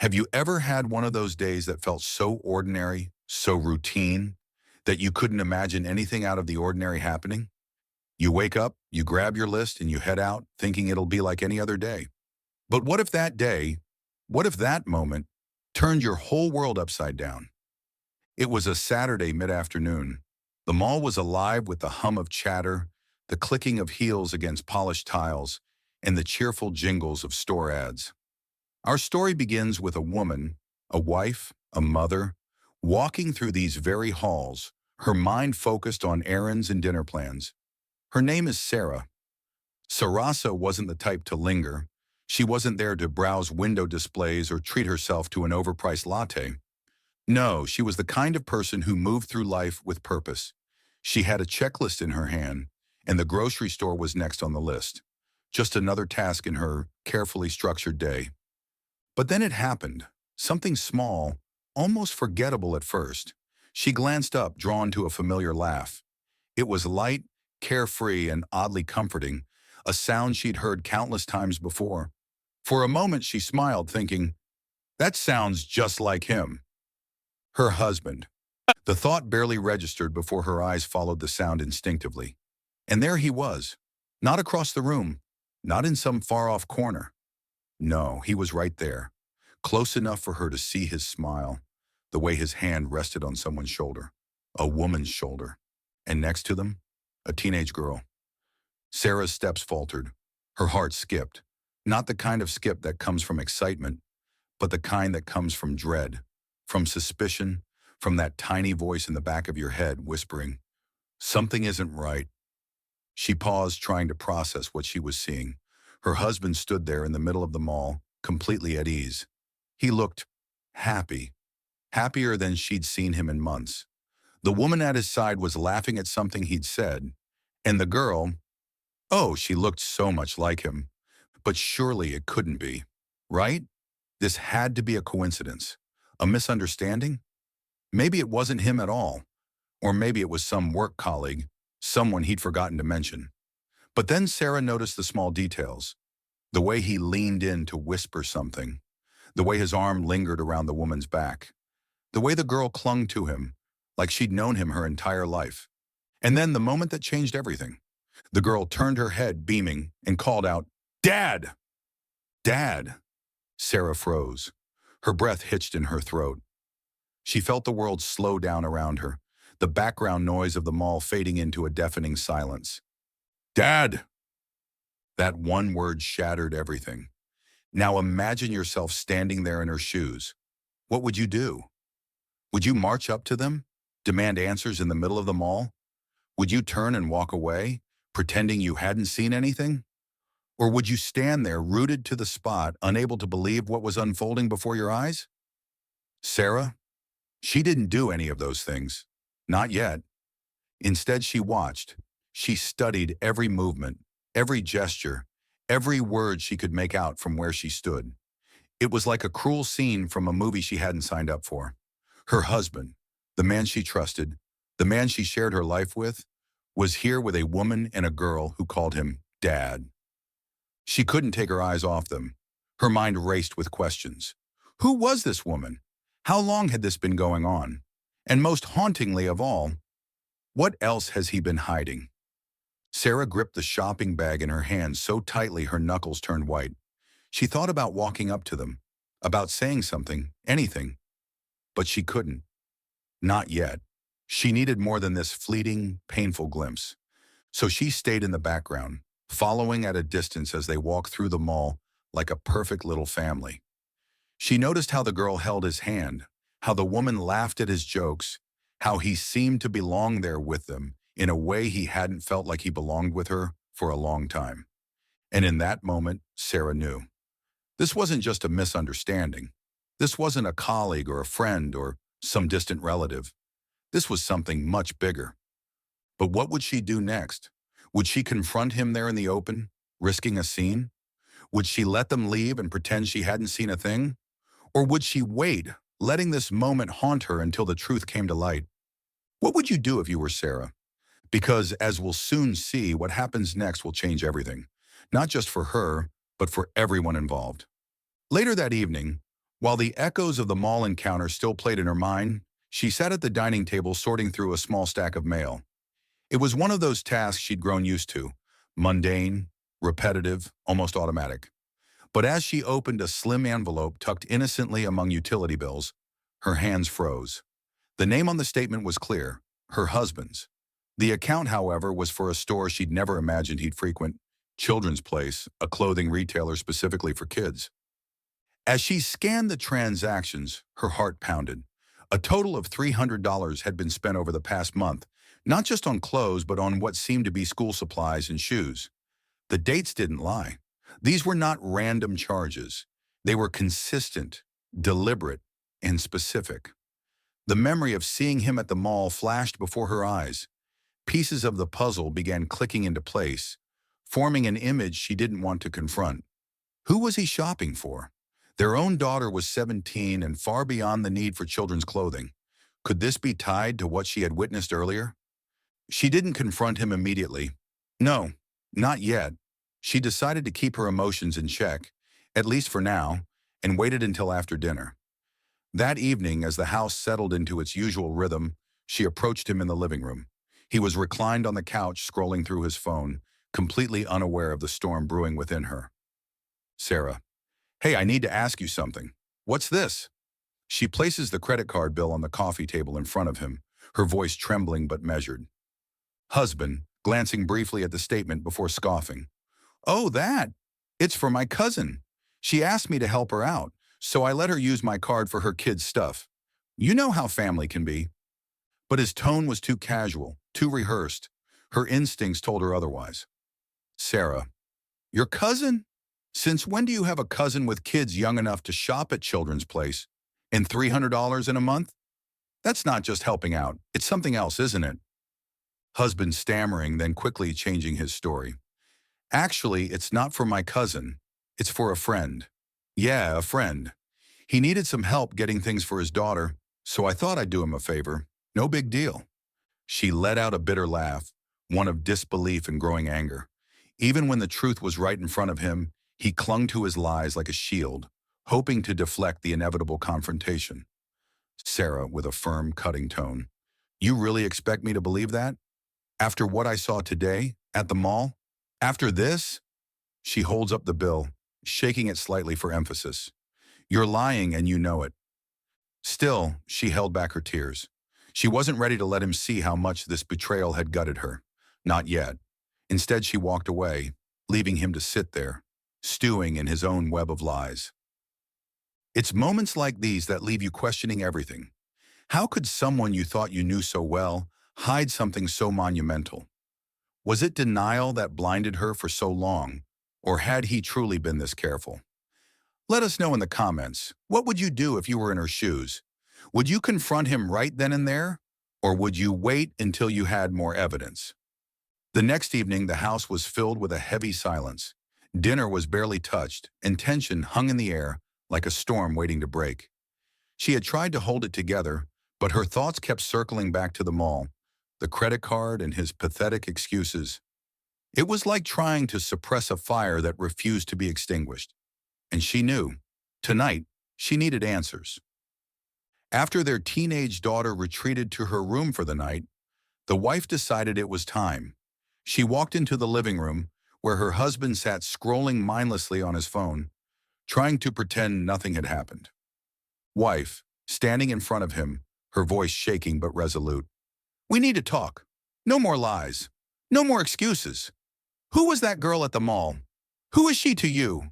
Have you ever had one of those days that felt so ordinary, so routine, that you couldn't imagine anything out of the ordinary happening? You wake up, you grab your list, and you head out thinking it'll be like any other day. But what if that day, what if that moment turned your whole world upside down? It was a Saturday mid-afternoon. The mall was alive with the hum of chatter, the clicking of heels against polished tiles, and the cheerful jingles of store ads. Our story begins with a woman, a wife, a mother, walking through these very halls, her mind focused on errands and dinner plans. Her name is Sarah. Sarasa wasn't the type to linger. She wasn't there to browse window displays or treat herself to an overpriced latte. No, she was the kind of person who moved through life with purpose. She had a checklist in her hand, and the grocery store was next on the list. Just another task in her carefully structured day. But then it happened. Something small, almost forgettable at first. She glanced up, drawn to a familiar laugh. It was light, carefree, and oddly comforting, a sound she'd heard countless times before. For a moment she smiled, thinking, that sounds just like him. Her husband. The thought barely registered before her eyes followed the sound instinctively. And there he was, not across the room, not in some far-off corner. No, he was right there, close enough for her to see his smile, the way his hand rested on someone's shoulder, a woman's shoulder, and next to them, a teenage girl. Sarah's steps faltered. Her heart skipped, not the kind of skip that comes from excitement, but the kind that comes from dread, from suspicion, from that tiny voice in the back of your head whispering, something isn't right. She paused, trying to process what she was seeing. Her husband stood there in the middle of the mall, completely at ease. He looked happy, happier than she'd seen him in months. The woman at his side was laughing at something he'd said, and the girl, oh, she looked so much like him. But surely it couldn't be, right? This had to be a coincidence, a misunderstanding. Maybe it wasn't him at all, or maybe it was some work colleague, someone he'd forgotten to mention. But then Sarah noticed the small details, the way he leaned in to whisper something, the way his arm lingered around the woman's back, the way the girl clung to him, like she'd known him her entire life. And then the moment that changed everything. The girl turned her head, beaming, and called out, "Dad! Dad!" Sarah froze. Her breath hitched in her throat. She felt the world slow down around her, the background noise of the mall fading into a deafening silence. Dad! That one word shattered everything. Now imagine yourself standing there in her shoes. What would you do? Would you march up to them, demand answers in the middle of the mall? Would you turn and walk away, pretending you hadn't seen anything? Or would you stand there rooted to the spot, unable to believe what was unfolding before your eyes? Sarah? She didn't do any of those things. Not yet. Instead, she watched. She studied every movement, every gesture, every word she could make out from where she stood. It was like a cruel scene from a movie she hadn't signed up for. Her husband, the man she trusted, the man she shared her life with, was here with a woman and a girl who called him Dad. She couldn't take her eyes off them. Her mind raced with questions. Who was this woman? How long had this been going on? And most hauntingly of all, what else has he been hiding? Sarah gripped the shopping bag in her hand so tightly her knuckles turned white. She thought about walking up to them, about saying something, anything. But she couldn't. Not yet. She needed more than this fleeting, painful glimpse. So she stayed in the background, following at a distance as they walked through the mall like a perfect little family. She noticed how the girl held his hand, how the woman laughed at his jokes, how he seemed to belong there with them in a way he hadn't felt like he belonged with her for a long time. And in that moment, Sarah knew. This wasn't just a misunderstanding. This wasn't a colleague or a friend or some distant relative. This was something much bigger. But what would she do next? Would she confront him there in the open, risking a scene? Would she let them leave and pretend she hadn't seen a thing? Or would she wait, letting this moment haunt her until the truth came to light? What would you do if you were Sarah? Because as we'll soon see, what happens next will change everything. Not just for her, but for everyone involved. Later that evening, While the echoes of the mall encounter still played in her mind, she sat at the dining table sorting through a small stack of mail. It was one of those tasks she'd grown used to, mundane, repetitive, almost automatic. But as she opened a slim envelope tucked innocently among utility bills, her hands froze. The name on the statement was clear, her husband's. The account, however, was for a store she'd never imagined he'd frequent, Children's Place, a clothing retailer specifically for kids. As she scanned the transactions, her heart pounded. A total of $300 had been spent over the past month, not just on clothes, but on what seemed to be school supplies and shoes. The dates didn't lie. These were not random charges. They were consistent, deliberate, and specific. The memory of seeing him at the mall flashed before her eyes. Pieces of the puzzle began clicking into place, forming an image she didn't want to confront. Who was he shopping for? Their own daughter was 17 and far beyond the need for children's clothing. Could this be tied to what she had witnessed earlier? She didn't confront him immediately. No, not yet. She decided to keep her emotions in check, at least for now, and waited until after dinner. That evening, as the house settled into its usual rhythm, she approached him in the living room. He was reclined on the couch, scrolling through his phone, completely unaware of the storm brewing within her. Sarah, hey, I need to ask you something. What's this? She places the credit card bill on the coffee table in front of him, her voice trembling but measured. Husband, glancing briefly at the statement before scoffing. Oh, that! It's for my cousin. She asked me to help her out, so I let her use my card for her kids' stuff. You know how family can be. But his tone was too casual, too rehearsed. Her instincts told her otherwise. Sarah, your cousin? Since when do you have a cousin with kids young enough to shop at Children's Place? And $300 in a month? That's not just helping out. It's something else, isn't it? Husband stammering, then quickly changing his story. Actually, it's not for my cousin. It's for a friend. Yeah, a friend. He needed some help getting things for his daughter, so I thought I'd do him a favor. No big deal. She let out a bitter laugh, one of disbelief and growing anger. Even when the truth was right in front of him, he clung to his lies like a shield, hoping to deflect the inevitable confrontation. Sarah, with a firm, cutting tone. You really expect me to believe that? After what I saw today, at the mall? After this? She holds up the bill, shaking it slightly for emphasis. You're lying and you know it. Still, she held back her tears. She wasn't ready to let him see how much this betrayal had gutted her. Not yet. Instead, she walked away, leaving him to sit there, stewing in his own web of lies. It's moments like these that leave you questioning everything. How could someone you thought you knew so well hide something so monumental? Was it denial that blinded her for so long, or had he truly been this careful? Let us know in the comments, what would you do if you were in her shoes? Would you confront him right then and there, or would you wait until you had more evidence? The next evening, the house was filled with a heavy silence. Dinner was barely touched, and tension hung in the air like a storm waiting to break. She had tried to hold it together, but her thoughts kept circling back to the mall, the credit card and his pathetic excuses. It was like trying to suppress a fire that refused to be extinguished. And she knew, tonight, she needed answers. After their teenage daughter retreated to her room for the night, the wife decided it was time. She walked into the living room, where her husband sat scrolling mindlessly on his phone, trying to pretend nothing had happened. Wife, standing in front of him, her voice shaking but resolute. We need to talk. No more lies. No more excuses. Who was that girl at the mall? Who is she to you?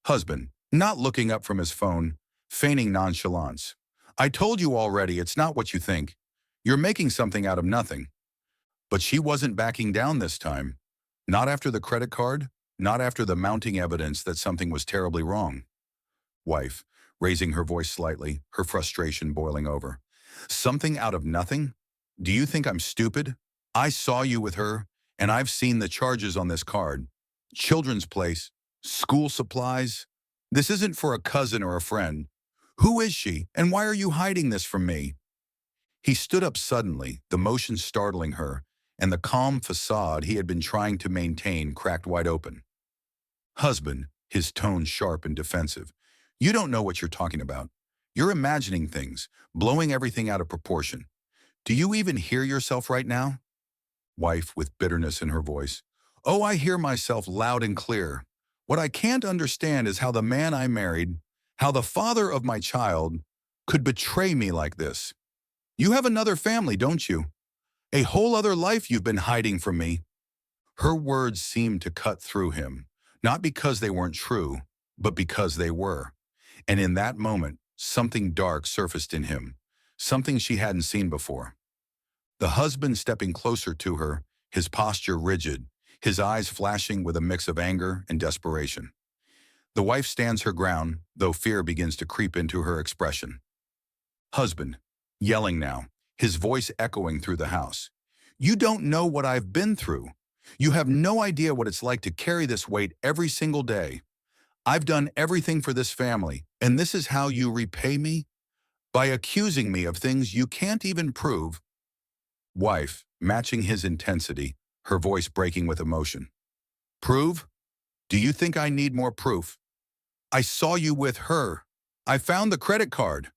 Husband, not looking up from his phone, feigning nonchalance. I told you already, it's not what you think. You're making something out of nothing. But she wasn't backing down this time. Not after the credit card, not after the mounting evidence that something was terribly wrong. Wife, raising her voice slightly, her frustration boiling over. Something out of nothing? Do you think I'm stupid? I saw you with her, and I've seen the charges on this card. Children's Place, school supplies. This isn't for a cousin or a friend. Who is she, and why are you hiding this from me? He stood up suddenly, the motion startling her, and the calm facade he had been trying to maintain cracked wide open. Husband, his tone sharp and defensive. You don't know what you're talking about. You're imagining things, blowing everything out of proportion. Do you even hear yourself right now? Wife with bitterness in her voice. Oh, I hear myself loud and clear. What I can't understand is how the man I married, how the father of my child, could betray me like this. You have another family, don't you? A whole other life you've been hiding from me. Her words seemed to cut through him, not because they weren't true, but because they were. And in that moment, something dark surfaced in him, something she hadn't seen before. The husband stepping closer to her, his posture rigid, his eyes flashing with a mix of anger and desperation. The wife stands her ground, though fear begins to creep into her expression. Husband, yelling now, his voice echoing through the house. You don't know what I've been through. You have no idea what it's like to carry this weight every single day. I've done everything for this family, and this is how you repay me? By accusing me of things you can't even prove. Wife, matching his intensity, her voice breaking with emotion. Prove? Do you think I need more proof? I saw you with her. I found the credit card.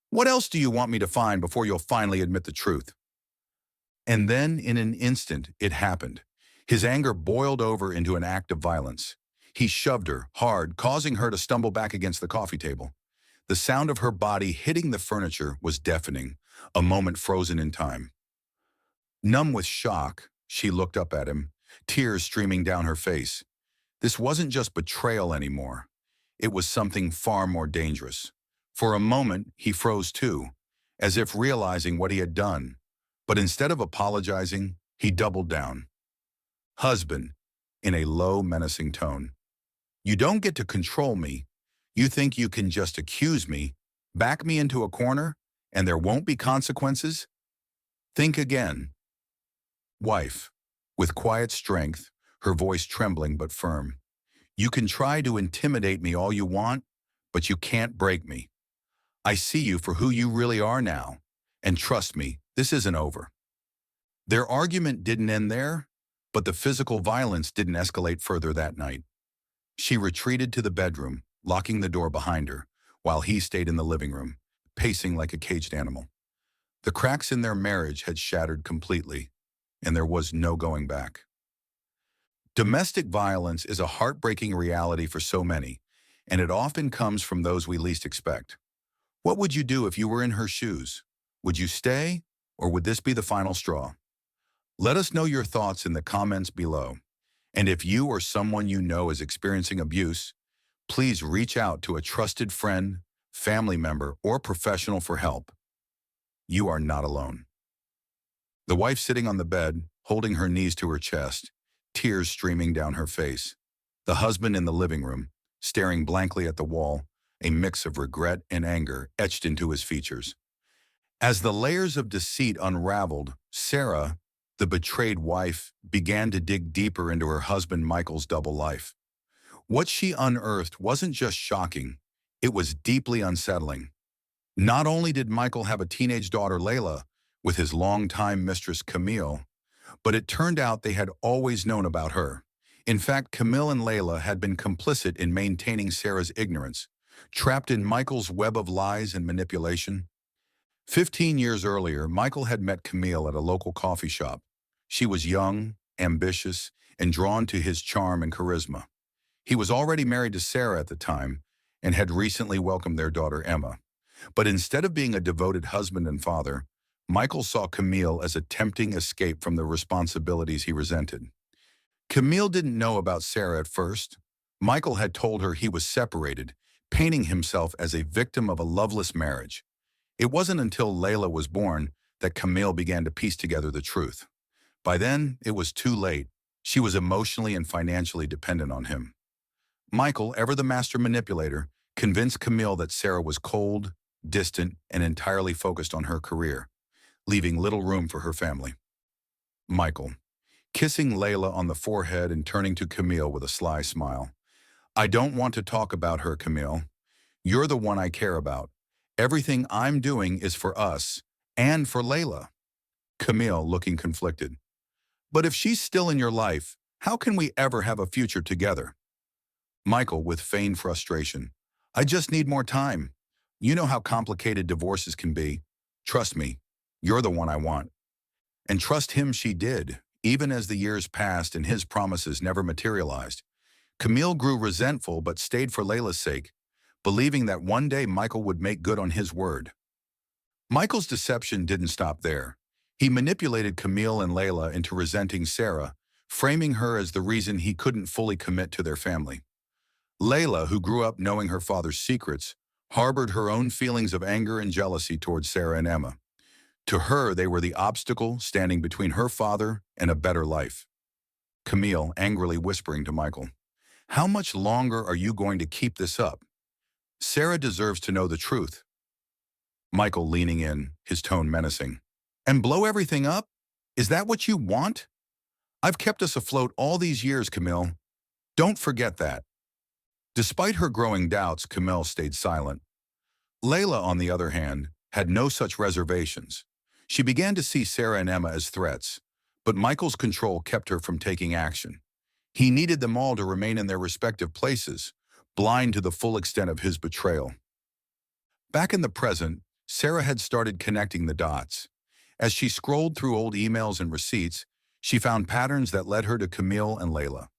What else do you want me to find before you'll finally admit the truth? And then, in an instant, it happened. His anger boiled over into an act of violence. He shoved her, hard, causing her to stumble back against the coffee table. The sound of her body hitting the furniture was deafening, a moment frozen in time. Numb with shock, she looked up at him, tears streaming down her face. This wasn't just betrayal anymore. It was something far more dangerous. For a moment, he froze too, as if realizing what he had done. But instead of apologizing, he doubled down. Husband, in a low, menacing tone. You don't get to control me. You think you can just accuse me, back me into a corner, and there won't be consequences? Think again. Wife, with quiet strength, her voice trembling but firm. You can try to intimidate me all you want, but you can't break me. I see you for who you really are now, and trust me, this isn't over. Their argument didn't end there, but the physical violence didn't escalate further that night. She retreated to the bedroom, locking the door behind her, while he stayed in the living room, pacing like a caged animal. The cracks in their marriage had shattered completely, and there was no going back. Domestic violence is a heartbreaking reality for so many, and it often comes from those we least expect. What would you do if you were in her shoes? Would you stay, or would this be the final straw? Let us know your thoughts in the comments below. And if you or someone you know is experiencing abuse, please reach out to a trusted friend, family member, or professional for help. You are not alone. The wife sitting on the bed, holding her knees to her chest, tears streaming down her face. The husband in the living room, staring blankly at the wall, a mix of regret and anger etched into his features. As the layers of deceit unraveled, Sarah, the betrayed wife, began to dig deeper into her husband Michael's double life. What she unearthed wasn't just shocking, it was deeply unsettling. Not only did Michael have a teenage daughter, Layla, with his longtime mistress, Camille, but it turned out they had always known about her. In fact, Camille and Layla had been complicit in maintaining Sarah's ignorance, trapped in Michael's web of lies and manipulation. 15 years earlier, Michael had met Camille at a local coffee shop. She was young, ambitious, and drawn to his charm and charisma. He was already married to Sarah at the time and had recently welcomed their daughter, Emma. But instead of being a devoted husband and father, Michael saw Camille as a tempting escape from the responsibilities he resented. Camille didn't know about Sarah at first. Michael had told her he was separated, painting himself as a victim of a loveless marriage. It wasn't until Layla was born that Camille began to piece together the truth. By then, it was too late. She was emotionally and financially dependent on him. Michael, ever the master manipulator, convinced Camille that Sarah was cold, distant, and entirely focused on her career, leaving little room for her family. Michael, kissing Layla on the forehead and turning to Camille with a sly smile. I don't want to talk about her, Camille. You're the one I care about. Everything I'm doing is for us and for Layla. Camille, looking conflicted. But if she's still in your life, how can we ever have a future together? Michael, with feigned frustration. I just need more time. You know how complicated divorces can be. Trust me, you're the one I want. And trust him she did, even as the years passed and his promises never materialized. Camille grew resentful but stayed for Layla's sake, believing that one day Michael would make good on his word. Michael's deception didn't stop there. He manipulated Camille and Layla into resenting Sarah, framing her as the reason he couldn't fully commit to their family. Layla, who grew up knowing her father's secrets, harbored her own feelings of anger and jealousy towards Sarah and Emma. To her, they were the obstacle standing between her father and a better life. Camille angrily whispering to Michael, "How much longer are you going to keep this up? Sarah deserves to know the truth." Michael leaning in, his tone menacing. "And blow everything up? Is that what you want? I've kept us afloat all these years, Camille. Don't forget that." Despite her growing doubts, Camille stayed silent. Layla, on the other hand, had no such reservations. She began to see Sarah and Emma as threats, but Michael's control kept her from taking action. He needed them all to remain in their respective places, blind to the full extent of his betrayal. Back in the present, Sarah had started connecting the dots. As she scrolled through old emails and receipts, she found patterns that led her to Camille and Layla.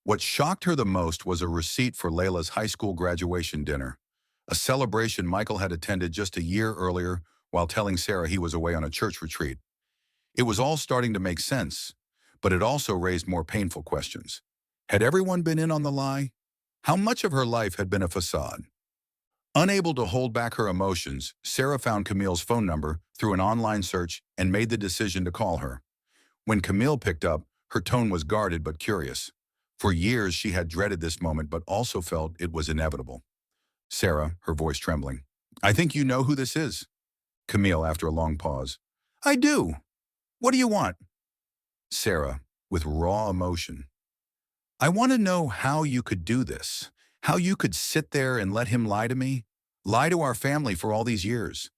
What shocked her the most was a receipt for Layla's high school graduation dinner, a celebration Michael had attended just a year earlier while telling Sarah he was away on a church retreat. It was all starting to make sense, but it also raised more painful questions. Had everyone been in on the lie? How much of her life had been a facade? Unable to hold back her emotions, Sarah found Camille's phone number through an online search and made the decision to call her. When Camille picked up, her tone was guarded but curious. For years, she had dreaded this moment but also felt it was inevitable. "Sarah," her voice trembling, "I think you know who this is." Camille, after a long pause, "I do. What do you want?" Sarah, with raw emotion, "I want to know how you could do this, how you could sit there and let him lie to me, lie to our family for all these years.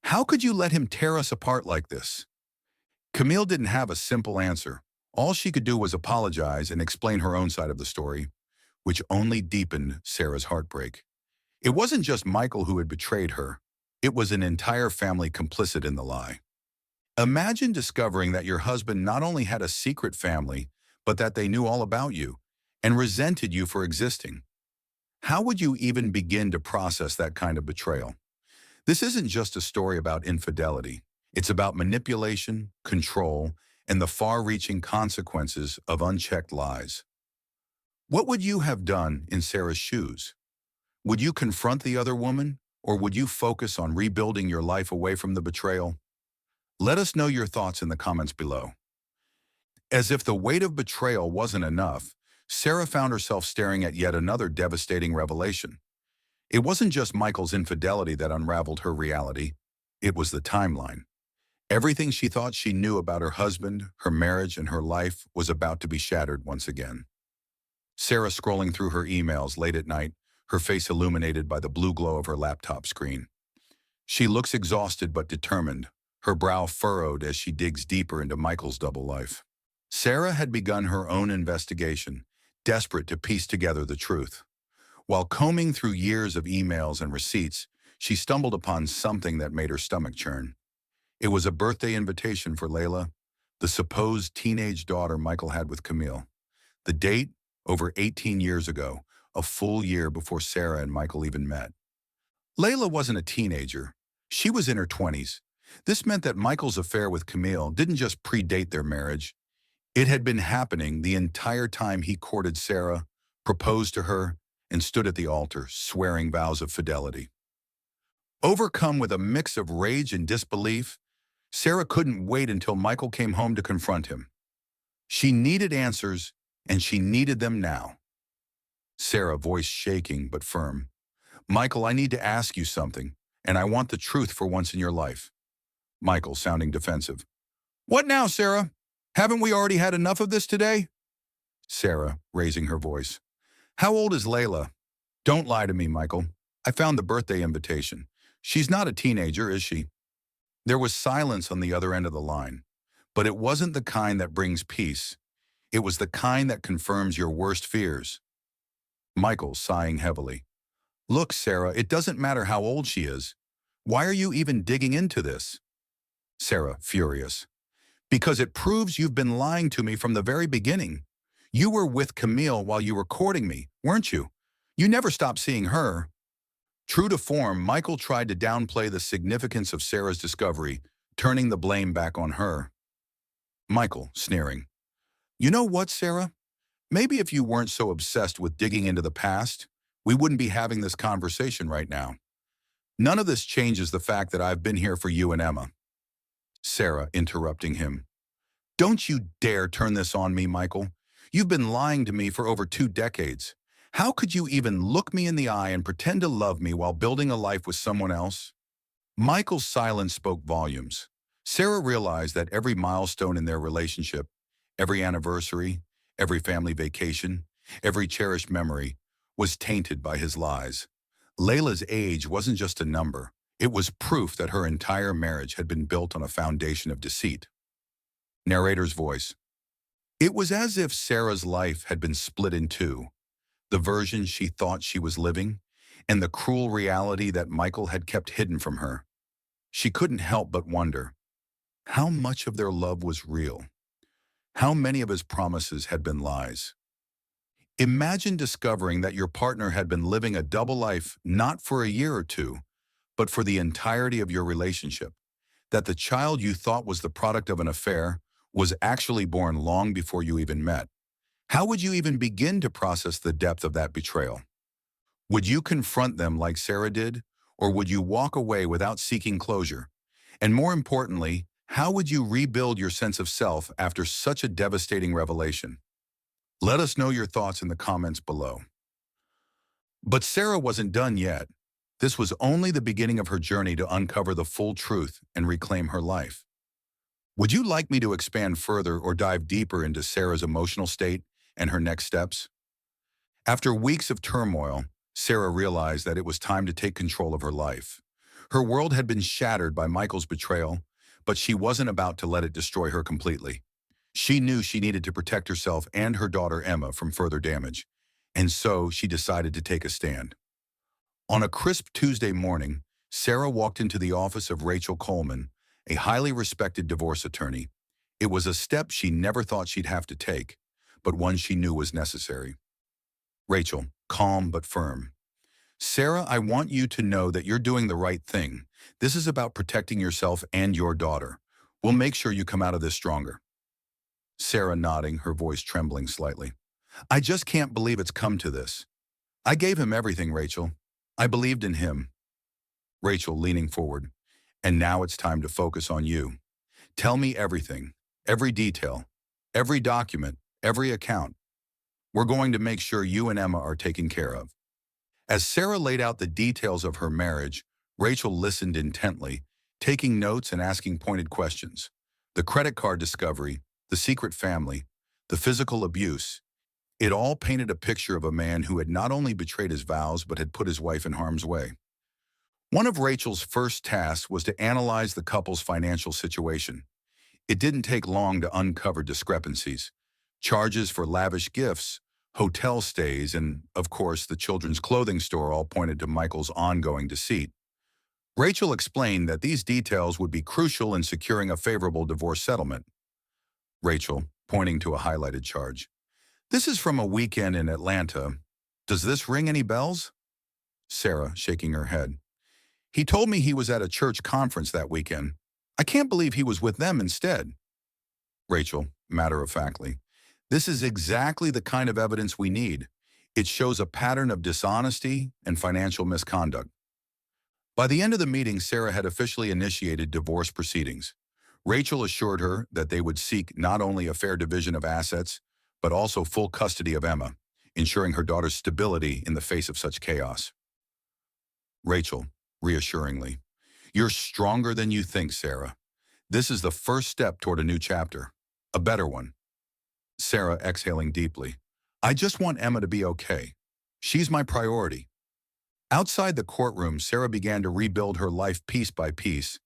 How could you let him tear us apart like this?" Camille didn't have a simple answer. All she could do was apologize and explain her own side of the story, which only deepened Sarah's heartbreak. It wasn't just Michael who had betrayed her. It was an entire family complicit in the lie. Imagine discovering that your husband not only had a secret family, but that they knew all about you and resented you for existing. How would you even begin to process that kind of betrayal? This isn't just a story about infidelity. It's about manipulation, control, and the far-reaching consequences of unchecked lies. What would you have done in Sarah's shoes? Would you confront the other woman, or would you focus on rebuilding your life away from the betrayal? Let us know your thoughts in the comments below. As if the weight of betrayal wasn't enough, Sarah found herself staring at yet another devastating revelation. It wasn't just Michael's infidelity that unraveled her reality. It was the timeline. Everything she thought she knew about her husband, her marriage, and her life was about to be shattered once again. Sarah scrolling through her emails late at night, her face illuminated by the blue glow of her laptop screen. She looks exhausted but determined, her brow furrowed as she digs deeper into Michael's double life. Sarah had begun her own investigation, desperate to piece together the truth. While combing through years of emails and receipts, she stumbled upon something that made her stomach churn. It was a birthday invitation for Layla, the supposed teenage daughter Michael had with Camille. The date, over 18 years ago, a full year before Sarah and Michael even met. Layla wasn't a teenager. She was in her 20s. This meant that Michael's affair with Camille didn't just predate their marriage. It had been happening the entire time he courted Sarah, proposed to her, and stood at the altar, swearing vows of fidelity. Overcome with a mix of rage and disbelief, Sarah couldn't wait until Michael came home to confront him. She needed answers, and she needed them now. Sarah, voice shaking but firm. "Michael, I need to ask you something, and I want the truth for once in your life." Michael, sounding defensive. "What now, Sarah? Haven't we already had enough of this today?" Sarah, raising her voice. "How old is Layla?" "Don't lie to me, Michael. I found the birthday invitation. She's not a teenager, is she?" There was silence on the other end of the line, but it wasn't the kind that brings peace. It was the kind that confirms your worst fears. Michael, sighing heavily. Look, Sarah, it doesn't matter how old she is. Why are you even digging into this? Sarah, furious. Because it proves you've been lying to me from the very beginning. You were with Camille while you were courting me, weren't you? You never stopped seeing her. True to form, Michael tried to downplay the significance of Sarah's discovery, turning the blame back on her. Michael, sneering. You know what, Sarah? Maybe if you weren't so obsessed with digging into the past, we wouldn't be having this conversation right now. None of this changes the fact that I've been here for you and Emma. Sarah, interrupting him. Don't you dare turn this on me, Michael. You've been lying to me for over 2 decades. How could you even look me in the eye and pretend to love me while building a life with someone else? Michael's silence spoke volumes. Sarah realized that every milestone in their relationship, every anniversary, every family vacation, every cherished memory, was tainted by his lies. Layla's age wasn't just a number. It was proof that her entire marriage had been built on a foundation of deceit. Narrator's voice. It was as if Sarah's life had been split in two, the version she thought she was living, and the cruel reality that Michael had kept hidden from her. She couldn't help but wonder, how much of their love was real? How many of his promises had been lies? Imagine discovering that your partner had been living a double life not for a year or two, but for the entirety of your relationship, that the child you thought was the product of an affair was actually born long before you even met. How would you even begin to process the depth of that betrayal? Would you confront them like Sarah did, or would you walk away without seeking closure? And more importantly, how would you rebuild your sense of self after such a devastating revelation? Let us know your thoughts in the comments below. But Sarah wasn't done yet. This was only the beginning of her journey to uncover the full truth and reclaim her life. Would you like me to expand further or dive deeper into Sarah's emotional state and her next steps? After weeks of turmoil, Sarah realized that it was time to take control of her life. Her world had been shattered by Michael's betrayal, but she wasn't about to let it destroy her completely. She knew she needed to protect herself and her daughter Emma from further damage, and so she decided to take a stand. On a crisp Tuesday morning, Sarah walked into the office of Rachel Coleman, a highly respected divorce attorney. It was a step she never thought she'd have to take, but one she knew was necessary. Rachel, calm but firm. Sarah, I want you to know that you're doing the right thing. This is about protecting yourself and your daughter. We'll make sure you come out of this stronger. Sarah nodding, her voice trembling slightly. I just can't believe it's come to this. I gave him everything, Rachel. I believed in him. Rachel leaning forward. And now it's time to focus on you. Tell me everything, every detail, every document, every account. We're going to make sure you and Emma are taken care of. As Sarah laid out the details of her marriage, Rachel listened intently, taking notes and asking pointed questions. The credit card discovery, the secret family, the physical abuse, it all painted a picture of a man who had not only betrayed his vows but had put his wife in harm's way. One of Rachel's first tasks was to analyze the couple's financial situation. It didn't take long to uncover discrepancies. Charges for lavish gifts, hotel stays, and, of course, the children's clothing store all pointed to Michael's ongoing deceit. Rachel explained that these details would be crucial in securing a favorable divorce settlement. Rachel, pointing to a highlighted charge. This is from a weekend in Atlanta. Does this ring any bells? Sarah, shaking her head. He told me he was at a church conference that weekend. I can't believe he was with them instead. Rachel, matter-of-factly. This is exactly the kind of evidence we need. It shows a pattern of dishonesty and financial misconduct. By the end of the meeting, Sarah had officially initiated divorce proceedings. Rachel assured her that they would seek not only a fair division of assets, but also full custody of Emma, ensuring her daughter's stability in the face of such chaos. Rachel, reassuringly, you're stronger than you think, Sarah. This is the first step toward a new chapter, a better one. Sarah, exhaling deeply. I just want Emma to be okay. She's my priority. Outside the courtroom, Sarah began to rebuild her life piece by piece.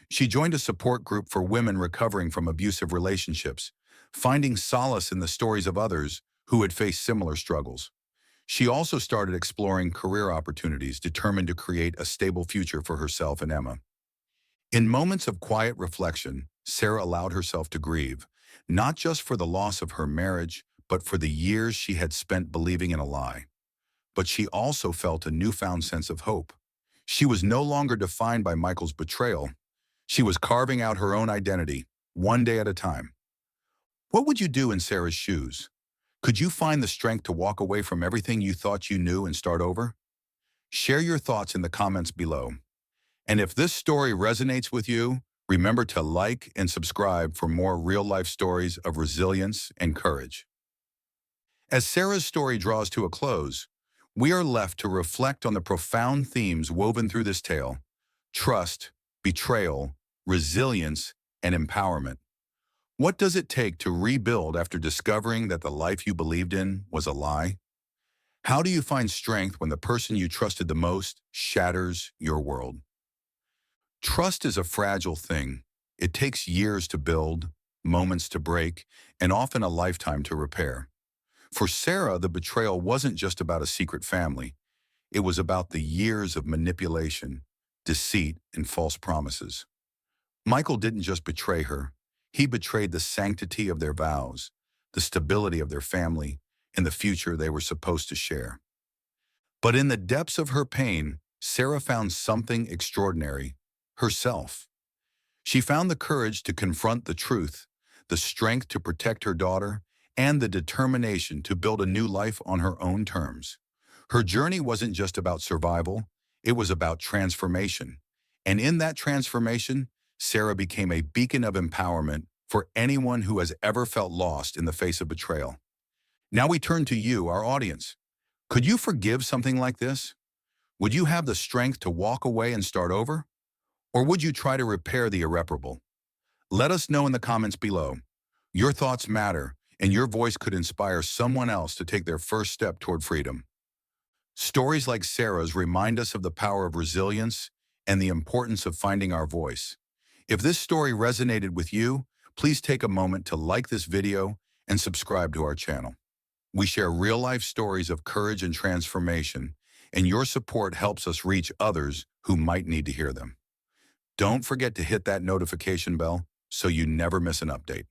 She joined a support group for women recovering from abusive relationships, finding solace in the stories of others who had faced similar struggles. She also started exploring career opportunities, determined to create a stable future for herself and Emma. In moments of quiet reflection, Sarah allowed herself to grieve, not just for the loss of her marriage, but for the years she had spent believing in a lie. But she also felt a newfound sense of hope. She was no longer defined by Michael's betrayal. She was carving out her own identity, one day at a time. What would you do in Sarah's shoes? Could you find the strength to walk away from everything you thought you knew and start over? Share your thoughts in the comments below. And if this story resonates with you, remember to like and subscribe for more real-life stories of resilience and courage. As Sarah's story draws to a close, we are left to reflect on the profound themes woven through this tale: trust, betrayal, resilience, and empowerment. What does it take to rebuild after discovering that the life you believed in was a lie? How do you find strength when the person you trusted the most shatters your world? Trust is a fragile thing. It takes years to build, moments to break, and often a lifetime to repair. For Sarah, the betrayal wasn't just about a secret family. It was about the years of manipulation, deceit, and false promises. Michael didn't just betray her. He betrayed the sanctity of their vows, the stability of their family, and the future they were supposed to share. But in the depths of her pain, Sarah found something extraordinary: herself. She found the courage to confront the truth, the strength to protect her daughter, and the determination to build a new life on her own terms. Her journey wasn't just about survival, it was about transformation. And in that transformation, Sarah became a beacon of empowerment for anyone who has ever felt lost in the face of betrayal. Now we turn to you, our audience. Could you forgive something like this? Would you have the strength to walk away and start over? Or would you try to repair the irreparable? Let us know in the comments below. Your thoughts matter, and your voice could inspire someone else to take their first step toward freedom. Stories like Sarah's remind us of the power of resilience and the importance of finding our voice. If this story resonated with you, please take a moment to like this video and subscribe to our channel. We share real-life stories of courage and transformation, and your support helps us reach others who might need to hear them. Don't forget to hit that notification bell so you never miss an update.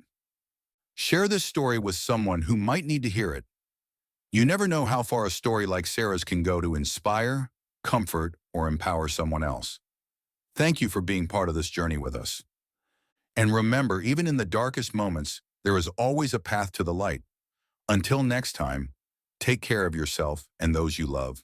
Share this story with someone who might need to hear it. You never know how far a story like Sarah's can go to inspire, comfort, or empower someone else. Thank you for being part of this journey with us. And remember, even in the darkest moments, there is always a path to the light. Until next time, take care of yourself and those you love.